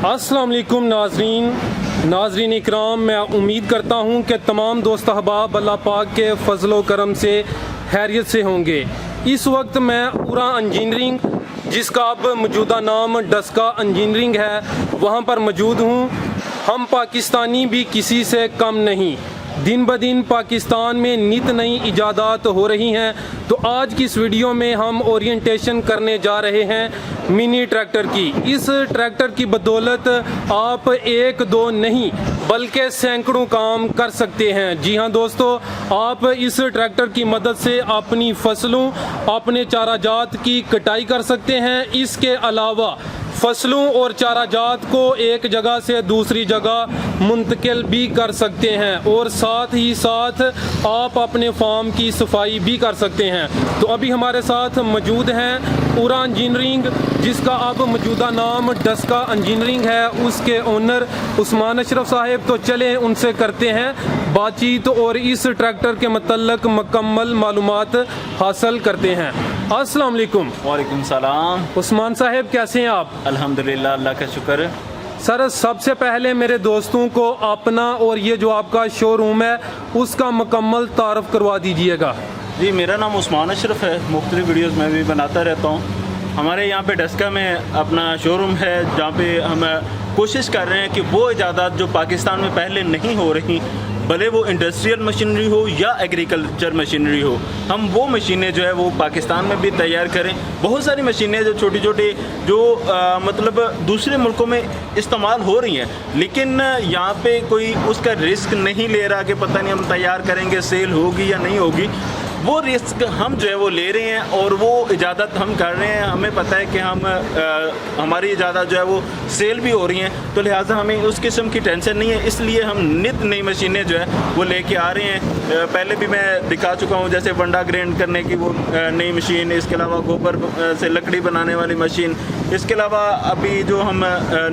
अस्सलाम वालेकुम नाज़रीन इकराम, मैं उम्मीद करता हूँ कि तमाम दोस्त अहबाब अल्लाह पाक के फ़ज़ल करम से खैरियत से होंगे। इस वक्त मैं उरा इंजीनियरिंग, जिसका अब मौजूदा नाम डस्का इंजीनियरिंग है, वहाँ पर मौजूद हूँ। हम पाकिस्तानी भी किसी से कम नहीं। दिन ब दिन पाकिस्तान में नित नई इजादात हो रही हैं। तो आज की इस वीडियो में हम ओरिएंटेशन करने जा रहे हैं मिनी ट्रैक्टर की। इस ट्रैक्टर की बदौलत आप एक दो नहीं बल्कि सैकड़ों काम कर सकते हैं। जी हाँ दोस्तों, आप इस ट्रैक्टर की मदद से अपनी फसलों, अपने चाराजात की कटाई कर सकते हैं। इसके अलावा फसलों और चाराजात को एक जगह से दूसरी जगह मुंतकिल भी कर सकते हैं और साथ ही साथ आप अपने फार्म की सफाई भी कर सकते हैं। तो अभी हमारे साथ मौजूद हैं उरा इंजीनियरिंग, जिसका अब मौजूदा नाम डस्का इंजीनियरिंग है, उसके ओनर उस्मान अशरफ साहब। तो चलें उनसे करते हैं बातचीत और इस ट्रैक्टर के मतलब मुकम्मल मालूमात हासिल करते हैं। अस्सलाम वालेकुम। वालेकुम सलाम। उस्मान साहब कैसे हैं आप? अल्हम्दुलिल्लाह, अल्लाह का शुक्र। सर, सबसे पहले मेरे दोस्तों को अपना और ये जो आपका शोरूम है उसका मुकम्मल तारफ़ करवा दीजिएगा। जी, मेरा नाम उस्मान अशरफ है। मुख्तलिफ वीडियोस मैं भी बनाता रहता हूँ। हमारे यहाँ पे डस्का में अपना शोरूम है, जहाँ पे हम कोशिश कर रहे हैं कि वो इजादात जो पाकिस्तान में पहले नहीं हो रही, भले वो इंडस्ट्रियल मशीनरी हो या एग्रीकल्चर मशीनरी हो, हम वो मशीनें जो है वो पाकिस्तान में भी तैयार करें। बहुत सारी मशीनें जो छोटी छोटी जो मतलब दूसरे मुल्कों में इस्तेमाल हो रही हैं, लेकिन यहाँ पे कोई उसका रिस्क नहीं ले रहा कि पता नहीं हम तैयार करेंगे सेल होगी या नहीं होगी। वो रिस्क हम जो है वो ले रहे हैं और वो इजाज़त हम कर रहे हैं। हमें पता है कि हमारी इजाज़त जो है वो सेल भी हो रही हैं, तो लिहाजा हमें उस किस्म की टेंशन नहीं है। इसलिए हम नित नई मशीनें जो है वो लेके आ रहे हैं। पहले भी मैं दिखा चुका हूँ, जैसे वंडा ग्रेंड करने की वो नई मशीन, इसके अलावा गोबर से लकड़ी बनाने वाली मशीन, इसके अलावा अभी जो हम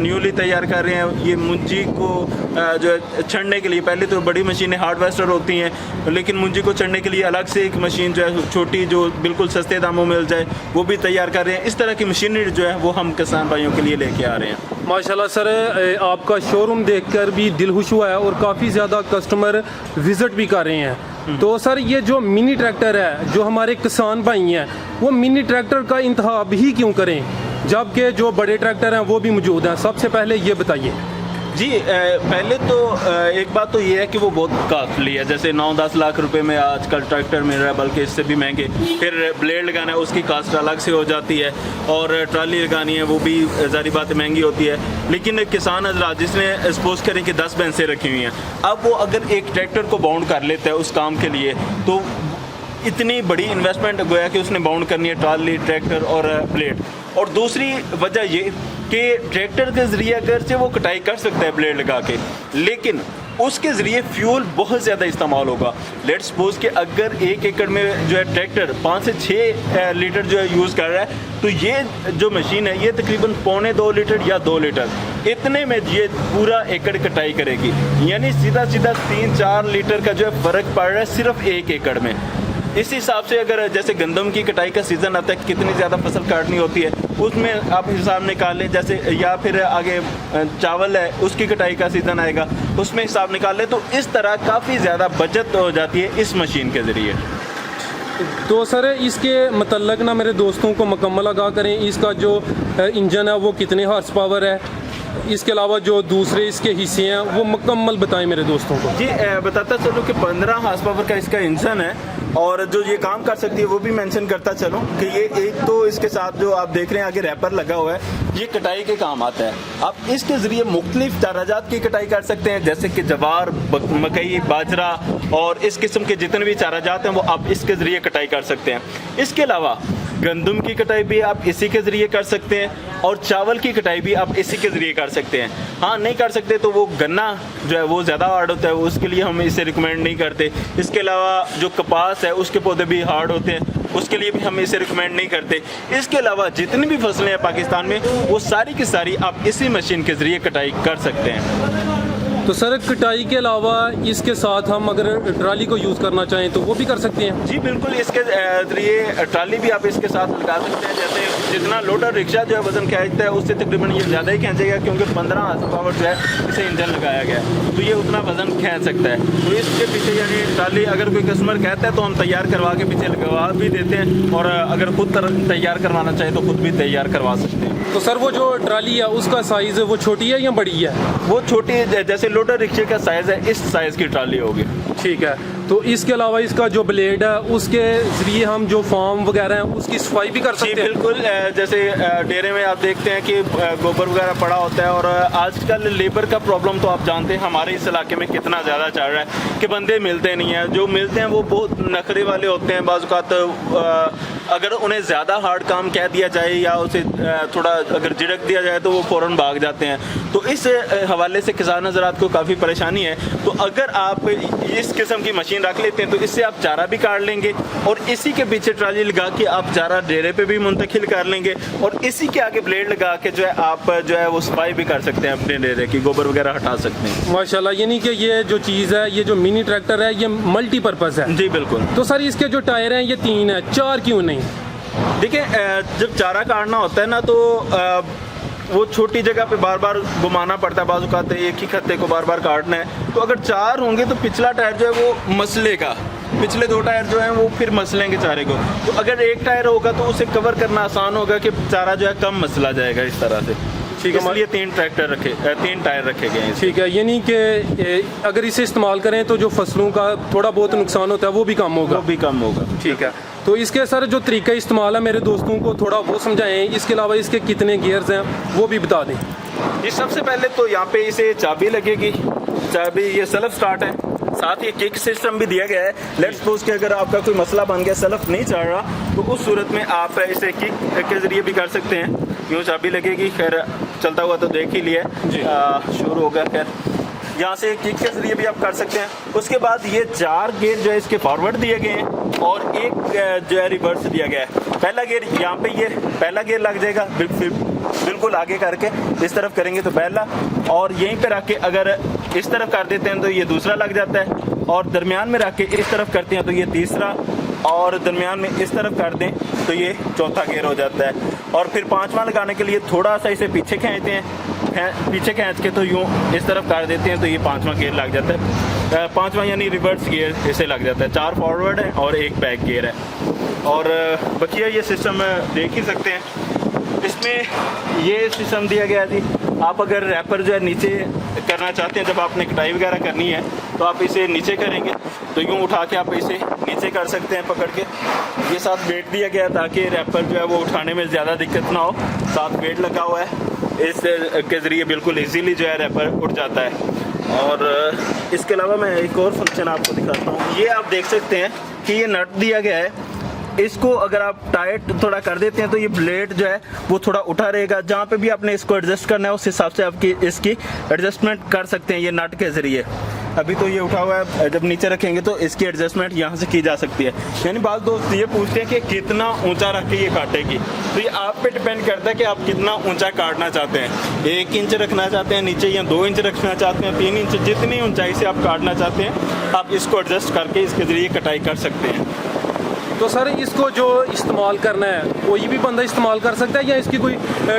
न्यूली तैयार कर रहे हैं ये मुंजी को जो है छड़ने के लिए, पहले तो बड़ी मशीनें हार्वेस्टर होती हैं, लेकिन मुंजी को छड़ने के लिए अलग से एक मशीन जो है छोटी, जो बिल्कुल सस्ते दामों में मिल जाए, वो भी तैयार कर रहे हैं। इस तरह की मशीनरी जो है वो हम किसान भाइयों के लिए लेके आ रहे हैं। माशाल्लाह सर, आपका शोरूम देखकर भी दिल खुश हुआ है और काफ़ी ज़्यादा कस्टमर विज़िट भी कर रहे हैं। तो सर, ये जो मिनी ट्रैक्टर है, जो हमारे किसान भाई हैं, वो मिनी ट्रैक्टर का इंतखाब ही क्यों करें जबकि जो बड़े ट्रैक्टर हैं वो भी मौजूद हैं? सबसे पहले ये बताइए। जी, पहले तो एक बात तो ये है कि वो बहुत कॉस्टली है। जैसे 9-10 लाख रुपए में आजकल ट्रैक्टर मिल रहा है, बल्कि इससे भी महंगे। फिर ब्लेड लगाना है, उसकी कास्ट अलग से हो जाती है, और ट्राली लगानी है, वो भी ज़ाहिर बात महंगी होती है। लेकिन किसान हज़रात जिसने सपोज करें कि 10 भैंसें रखी हुई हैं, अब वो अगर एक ट्रैक्टर को बाउंड कर लेता है उस काम के लिए, तो इतनी बड़ी इन्वेस्टमेंट गोया कि उसने बाउंड करनी है ट्राली, ट्रैक्टर और ब्लेड। और दूसरी वजह ये कि ट्रैक्टर के ज़रिए अगर से वो कटाई कर सकता है ब्लेड लगा के, लेकिन उसके ज़रिए फ्यूल बहुत ज़्यादा इस्तेमाल होगा। लेट्स सपोज कि अगर 1 एकड़ में जो है ट्रैक्टर 5 से 6 लीटर जो है यूज़ कर रहा है, तो ये जो मशीन है ये तकरीबन 1.25 लीटर या 2 लीटर इतने में ये पूरा एकड़ कटाई करेगी। यानी सीधा सीधा 3-4 लीटर का जो है फ़र्क पड़ रहा है सिर्फ 1 एकड़ में। इस हिसाब से अगर जैसे गंदम की कटाई का सीज़न आता है, कितनी ज़्यादा फसल काटनी होती है, उसमें आप हिसाब निकाल लें। जैसे या फिर आगे चावल है, उसकी कटाई का सीज़न आएगा, उसमें हिसाब निकाल लें। तो इस तरह काफ़ी ज़्यादा बचत हो जाती है इस मशीन के ज़रिए। तो सर, इसके मतलब ना मेरे दोस्तों को मुकम्मल आगाह करें, इसका जो इंजन है वो कितने हॉर्स पावर है, इसके अलावा जो दूसरे इसके हिस्से हैं वो मुकम्मल बताएं मेरे दोस्तों को। जी, बताता चलो कि 15 हॉर्स पावर का इसका इंजन है, और जो ये काम कर सकती है वो भी मेंशन करता चलो कि ये एक तो इसके साथ जो आप देख रहे हैं आगे रैपर लगा हुआ है, ये कटाई के काम आता है। आप इसके ज़रिए मुख्तलिफ चाराजात की कटाई कर सकते हैं, जैसे कि जवार, मकई, बाजरा और इस किस्म के जितने भी चाराजात हैं वो आप इसके ज़रिए कटाई कर सकते हैं। इसके अलावा गंदम की कटाई भी आप इसी के ज़रिए कर सकते हैं, और चावल की कटाई भी आप इसी के ज़रिए कर सकते हैं। हाँ, नहीं कर सकते तो वो गन्ना जो है वो ज़्यादा हार्ड होता है, उसके लिए हम इसे रिकमेंड नहीं करते। इसके अलावा जो कपास है उसके पौधे भी हार्ड होते हैं, उसके लिए भी हम इसे रिकमेंड नहीं करते। इसके अलावा जितनी भी फसलें हैं पाकिस्तान में, वो सारी की सारी आप इसी मशीन के ज़रिए कटाई कर सकते हैं। तो सर कटाई के अलावा इसके साथ हम अगर ट्राली को यूज़ करना चाहें तो वो भी कर सकते हैं? जी बिल्कुल, इसके ज़रिए ट्राली भी आप इसके साथ लगा सकते हैं। जैसे जितना लोडर रिक्शा जो है वज़न खींचता है उससे तकरीबन ये ज़्यादा ही खींचेगा, क्योंकि 15 हार्स पावर जो है इसे इंजन लगाया गया है, तो ये उतना वज़न खींच सकता है। तो इसके पीछे यानी ट्राली अगर कोई कस्टमर कहता है तो हम तैयार करवा के पीछे लगवा भी देते हैं, और अगर खुद तैयार करवाना चाहे तो खुद भी तैयार करवा सकते हैं। तो सर वो जो ट्राली है उसका साइज़ वो छोटी है या बड़ी है? वो छोटी, जैसे लोडर रिक्शे का साइज़ है इस साइज़ की ट्राली होगी। ठीक है। तो इसके अलावा इसका जो ब्लेड है उसके ज़रिए हम जो फार्म वगैरह हैं उसकी सफाई भी कर सकते हैं? बिल्कुल, जैसे डेरे में आप देखते हैं कि गोबर वगैरह पड़ा होता है, और आजकल लेबर का प्रॉब्लम तो आप जानते हैं हमारे इस इलाके में कितना ज़्यादा चल रहा है कि बंदे मिलते नहीं हैं। जो मिलते हैं वो बहुत नखरे वाले होते हैं। बाज़ औक़ात अगर उन्हें ज़्यादा हार्ड काम कह दिया जाए या उसे थोड़ा अगर झिड़क दिया जाए तो वो फ़ौरन भाग जाते हैं। तो इस हवाले से किसान हज़रात को काफ़ी परेशानी है। तो अगर आप इस किस्म की मशीन रख लेते हैं तो इससे आप चारा भी काट लेंगे, और इसी के पीछे ट्राली लगा के आप चारा डेरे पे भी मुंतकिल कर लेंगे, और इसी के आगे ब्लेड लगा के जो है आप जो है वो सफाई भी कर सकते हैं, अपने डेरे की गोबर वगैरह हटा सकते हैं। माशाल्लाह, यानी कि ये जो चीज़ है, ये जो मिनी ट्रैक्टर है, ये मल्टीपर्पज़ है। जी बिल्कुल। तो सर इसके जो टायर हैं ये 3 हैं, 4 क्यों नहीं? देखिए, जब चारा काटना होता है ना तो वो छोटी जगह पे बार बार घुमाना पड़ता है, बाजू कहते हैं एक ही खत्ते को बार बार काटना है। तो अगर 4 होंगे तो पिछला टायर जो है वो मसलेगा, पिछले 2 टायर जो हैं वो फिर मसलेंगे चारे को। तो अगर एक टायर होगा तो उसे कवर करना आसान होगा कि चारा जो है कम मसला जाएगा इस तरह से। ठीक है, इसलिए 3 टायर रखे गए हैं। ठीक है, यानी कि अगर इसे इस्तेमाल करें तो जो फसलों का थोड़ा बहुत नुकसान होता है वो भी कम होगा। ठीक है। तो इसके सर जो तरीका इस्तेमाल है मेरे दोस्तों को थोड़ा वो समझाएं, इसके अलावा इसके कितने गियर्स हैं वो भी बता दें। जी, सबसे पहले तो यहाँ पे इसे चाबी लगेगी। चाबी ये सेल्फ स्टार्ट है, साथ ही किक सिस्टम भी दिया गया है। लेट्स सपोज कि अगर आपका कोई मसला बन गया, सेल्फ नहीं चल रहा, तो उस सूरत में आप इसे किक के ज़रिए भी कर सकते हैं। यूँ चाबी लगेगी, खैर चलता हुआ तो देख ही लिया, शुरू होगा। खैर यहाँ से किक के ज़रिए भी आप कर सकते हैं। उसके बाद ये 4 गियर जो है इसके फॉरवर्ड दिए गए हैं, और एक जो है रिवर्स दिया गया है। पहला गियर यहाँ पे ये पहला गियर लग जाएगा, बिल्कुल आगे करके इस तरफ करेंगे तो पहला, और यहीं पे रख के अगर इस तरफ कर देते हैं तो ये दूसरा लग जाता है, और दरमियान में रख के इस तरफ करते हैं तो ये तीसरा, और दरमियान में इस तरफ कर दें तो ये चौथा गियर हो जाता है। और फिर 5वां लगाने के लिए थोड़ा सा इसे पीछे खींचते हैं, पीछे खींच के तो यूँ इस तरफ कर देते हैं तो ये 5वां गियर लग जाता है। 5वां यानी रिवर्स गियर इसे लग जाता है। 4 फॉरवर्ड है और 1 बैक गियर है। और बकिया ये सिस्टम देख ही सकते हैं, इसमें ये सिस्टम दिया गया है जी। आप अगर रैपर जो है नीचे करना चाहते हैं, जब आपने कटाई वगैरह करनी है तो आप इसे नीचे करेंगे तो यूँ उठा के आप इसे नीचे कर सकते हैं पकड़ के। ये साथ वेट दिया गया है ताकि रैपर जो है वो उठाने में ज़्यादा दिक्कत ना हो। साथ वेट लगा हुआ है, इस के ज़रिए बिल्कुल इजीली जो है रैपर उठ जाता है। और इसके अलावा मैं एक और फंक्शन आपको दिखाता हूँ। ये आप देख सकते हैं कि ये नट दिया गया है, इसको अगर आप टाइट थोड़ा कर देते हैं तो ये ब्लेड जो है वो थोड़ा उठा रहेगा। जहाँ पे भी आपने इसको एडजस्ट करना है उस हिसाब से आपकी इसकी एडजस्टमेंट कर सकते हैं ये नट के ज़रिए। अभी तो ये उठा हुआ है, जब नीचे रखेंगे तो इसकी एडजस्टमेंट यहाँ से की जा सकती है। यानी बात दोस्त ये पूछते हैं कि कितना ऊंचा रख के ये काटेगी, तो ये आप पे डिपेंड करता है कि आप कितना ऊंचा काटना चाहते हैं। 1 इंच रखना चाहते हैं नीचे, या 2 इंच रखना चाहते हैं, 3 इंच, जितनी ऊंचाई से आप काटना चाहते हैं आप इसको एडजस्ट करके इसके ज़रिए कटाई कर सकते हैं। तो सर इसको जो इस्तेमाल करना है कोई भी बंदा इस्तेमाल कर सकता है या इसकी कोई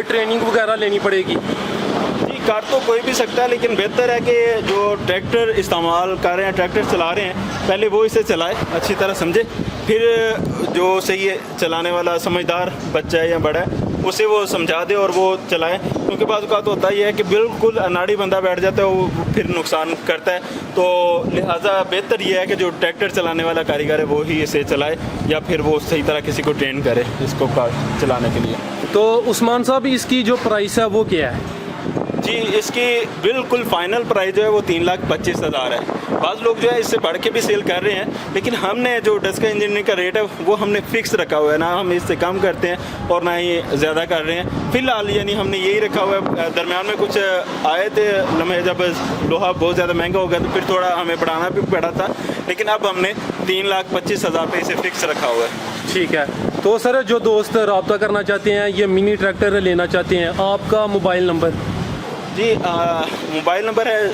ट्रेनिंग वगैरह लेनी पड़ेगी? जी, कर तो कोई भी सकता है, लेकिन बेहतर है कि जो ट्रैक्टर इस्तेमाल कर रहे हैं, ट्रैक्टर चला रहे हैं, पहले वो इसे चलाए, अच्छी तरह समझे, फिर जो सही है चलाने वाला समझदार बच्चा है या बड़ा है उसे वो समझा दे और वो चलाए। क्योंकि बात का तो होता ही है कि बिल्कुल अनाड़ी बंदा बैठ जाता है, वो फिर नुकसान करता है। तो लिहाजा बेहतर ये है कि जो ट्रैक्टर चलाने वाला कारीगर है वो ही इसे चलाए, या फिर वो सही तरह किसी को ट्रेन करे इसको कार चलाने के लिए। तो उस्मान साहब इसकी जो प्राइस है वो क्या है? जी, इसकी बिल्कुल फाइनल प्राइस जो है वो 3,25,000 है। बाज़ लोग जो है इससे बढ़ के भी सेल कर रहे हैं, लेकिन हमने जो डस्का इंजीनियरिंग का रेट है वो हमने फिक्स रखा हुआ है, ना हम इससे कम करते हैं और ना ही ज़्यादा कर रहे हैं फ़िलहाल। यानी हमने यही रखा हुआ है। दरमियान में कुछ आए थे लम्हे जब लोहा बहुत ज़्यादा महंगा हो गया तो फिर थोड़ा हमें बढ़ाना भी पड़ा था, लेकिन अब हमने 3,25,000 पे इसे फिक्स रखा हुआ है। ठीक है। तो सर जो दोस्त रब्ता करना चाहते हैं, ये मिनी ट्रैक्टर लेना चाहते हैं, आपका मोबाइल नंबर? जी, मोबाइल नंबर है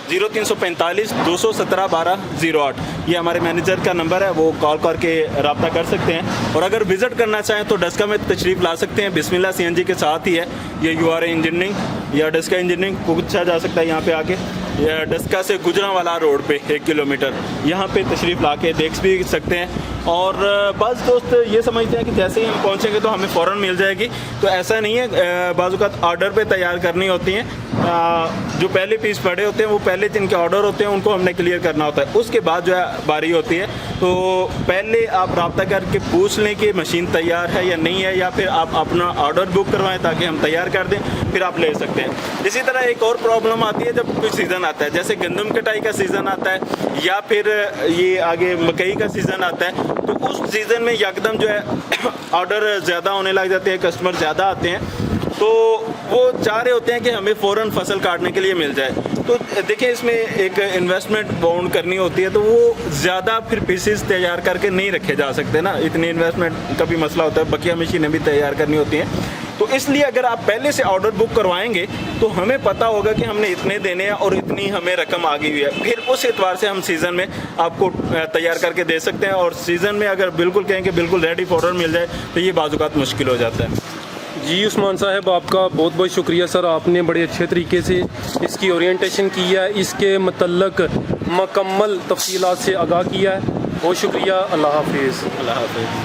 0345 217 1208 ये हमारे मैनेजर का नंबर है, वो कॉल करके रब्ता कर सकते हैं। और अगर विज़िट करना चाहें तो डस्का में तशरीफ़ ला सकते हैं। बिस्मिल्लाह CNG के साथ ही है ये URA इंजीनियरिंग या डस्का इंजीनियरिंग पूछा जा सकता है यहाँ पे आके, या डस्का से गुजरांवाला रोड पे 1 किलोमीटर यहाँ पे तशरीफ़ ला के देख भी सकते हैं। और बस दोस्त ये समझते हैं कि जैसे ही हम पहुँचेंगे तो हमें फ़ौरन मिल जाएगी, तो ऐसा नहीं है। बाज़-औक़ात ऑर्डर पे तैयार करनी होती हैं। जो पहले पीस पड़े होते हैं वो पहले जिनके ऑर्डर होते हैं उनको हमने क्लियर करना होता है, उसके बाद जो है बारी होती है। तो पहले आप रब्ता करके पूछ लें कि मशीन तैयार है या नहीं है, या फिर आप अपना ऑर्डर बुक करवाएं ताकि हम तैयार कर दें, फिर आप ले सकते हैं। इसी तरह एक और प्रॉब्लम आती है जब कोई सीज़न आता है, जैसे गंदम कटाई का सीज़न आता है या फिर ये आगे मकई का सीज़न आता है, तो उस सीज़न में यकदम जो है ऑर्डर ज़्यादा होने लग जाते हैं, कस्टमर ज़्यादा आते हैं, तो वो चाह रहे होते हैं कि हमें फ़ौरन फसल काटने के लिए मिल जाए। तो देखिए इसमें एक इन्वेस्टमेंट बाउंड करनी होती है, तो वो ज़्यादा फिर पीसेस तैयार करके नहीं रखे जा सकते ना, इतनी इन्वेस्टमेंट का भी मसला होता है, बकिया मशीनें भी तैयार करनी होती हैं। तो इसलिए अगर आप पहले से ऑर्डर बुक करवाएंगे तो हमें पता होगा कि हमने इतने देने हैं और इतनी हमें रकम आ गई हुई है, फिर उस एतबार से हम सीज़न में आपको तैयार करके दे सकते हैं। और सीज़न में अगर बिल्कुल कहें कि बिल्कुल रेडी फ़ौरन मिल जाए तो ये बाज़-औक़ात मुश्किल हो जाता है। जी उस्मान साहब, आपका बहुत बहुत शुक्रिया सर, आपने बड़े अच्छे तरीके से इसकी ओरिएंटेशन की है, इसके मतलब मुकम्मल तफसीलात से आगाह किया है। बहुत शुक्रिया। अल्लाह हाफिज़। अल्लाह हाफ़िज़।